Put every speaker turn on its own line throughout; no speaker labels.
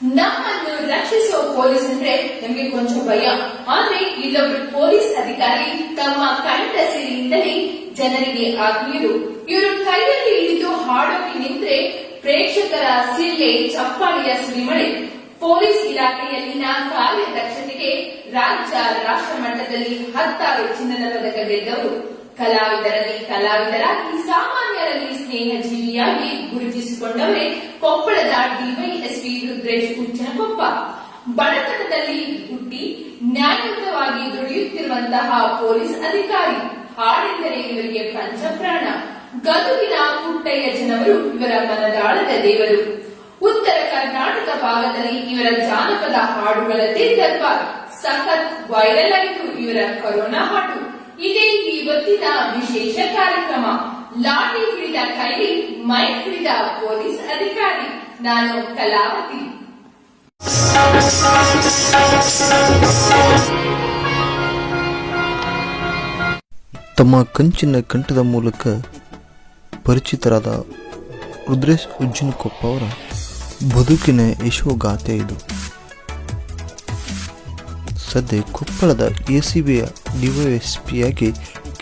ನಮ್ಮನ್ನು ರಕ್ಷಿಸುವ ಪೊಲೀಸ್ ಅಂದ್ರೆ ನಮಗೆ ಕೊಂಚ ಭಯ. ಆದ್ರೆ ಇಲ್ಲೊಬ್ರು ಪೊಲೀಸ್ ಅಧಿಕಾರಿ ತಮ್ಮ ಕಂಠ ಸಿರಿಯಿಂದಲೇ ಜನರಿಗೆ ಆತ್ಮೀಯರು. ಇವರು ಕೈಯಲ್ಲಿ ಹಿಡಿದು ಹಾಡೋಕೆ ನಿಂತ್ರೆ ಪ್ರೇಕ್ಷಕರ ಸಿಳ್ಳೆ ಚಪ್ಪಾಳಿಯ ಸುರಿಮಳೆ. ಪೊಲೀಸ್ ಇಲಾಖೆಯಲ್ಲಿನ ಕಾರ್ಯದಕ್ಷತೆಗೆ ರಾಜ್ಯ ರಾಷ್ಟ್ರ ಮಟ್ಟದಲ್ಲಿ 10 ಚಿನ್ನದ ಪದಕ ಗೆದ್ದವರು. ಕಲಾವಿದರಲ್ಲಿ ಕಲಾವಿದರಾಗಿ, ಸಾಮಾನ್ಯರಲ್ಲಿ ಸ್ನೇಹ ಜೀವಿಯಾಗಿ ಗುರುತಿಸಿಕೊಂಡವರೇ ಕೊಪ್ಪಳದ ಡಿವೈಎಸ್ಪಿ ರುದ್ರೇಶ್ ಉಚ್ಚನಕೊಪ್ಪ. ಬಡತನದಲ್ಲಿ ಹುಟ್ಟಿ ನ್ಯಾಯಯುತವಾಗಿ ದುಡಿಯುತ್ತಿರುವಂತಹ ಪೊಲೀಸ್ ಅಧಿಕಾರಿ. ಹಾಡೆಂದರೆ ಇವರಿಗೆ ಪಂಚಪ್ರಾಣ. ಗದುಗಿನ ಪುಟ್ಟಯ್ಯ ಜನವರು ಇವರ ಮನದಾಳದ ದೇವರು. ಉತ್ತರ ಕರ್ನಾಟಕ ಭಾಗದಲ್ಲಿ ಇವರ ಜಾನಪದ ಹಾಡುಗಳದ್ದೇ ದರ್ಬಾರ್. ಸಖತ್ ವೈರಲ್ ಆಯಿತು ಇವರ ಕೊರೋನಾ ಹಾಡು. ಇದೇ ಇವತ್ತಿನ ವಿಶೇಷ ಕಾರ್ಯಕ್ರಮ. ಲಾಠಿ ಹಿಡಿದ ಕೈಲಿ ಮೈಕ್ ಹಿಡಿದ ಪೊಲೀಸ್ ಅಧಿಕಾರಿ. ನಾನು ಕಲಾವತಿ.
ತಮ್ಮ ಕಂಚಿನ ಕಂಠದ ಮೂಲಕ ಪರಿಚಿತರಾದ ರುದ್ರೇಶ್ ಉಜ್ಜನಕೊಪ್ಪ ಅವರ ಬದುಕಿನ ಯಶೋಗಾಥೆ ಇದು. ಸದ್ಯ ಕೊಪ್ಪಳದ ಎಸಿಬಿಯ ಡಿವೈಎಸ್ಪಿಯಾಗಿ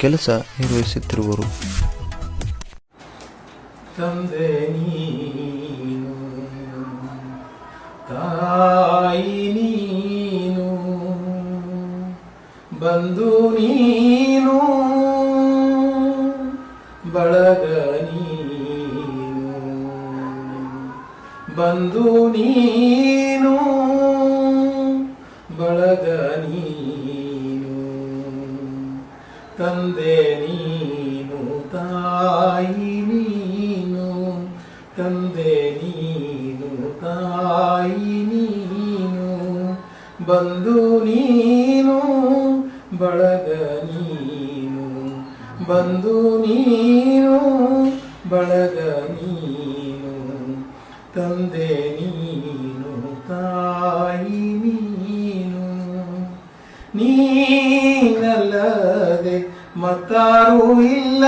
ಕೆಲಸ ನಿರ್ವಹಿಸುತ್ತಿರುವರು.
ತಂದೆ ನೀನು, ತಾಯಿ ನೀನು, ಬಂಧು ನೀನು, ಬಳಗ ನೀನು, ಬಂಧು ನೀನು, ಬಳಗ ನೀನು, ತಂದೆ ನೀನು, ತಾಯಿ ನೀನು, ತಂದೆ ನೀನು, ತಾಯಿ ನೀನು, ಬಂಧು ನೀನು, ಬಳಗ ನೀನು, ಬಂಧು ನೀನು, ಬಳಗ ನೀನು, ತಂದೆ ನೀನು, ತಾಯಿ ನೀನು. ನೀನಲ್ಲದೆ ಮತ್ತಾರೂ ಇಲ್ಲ.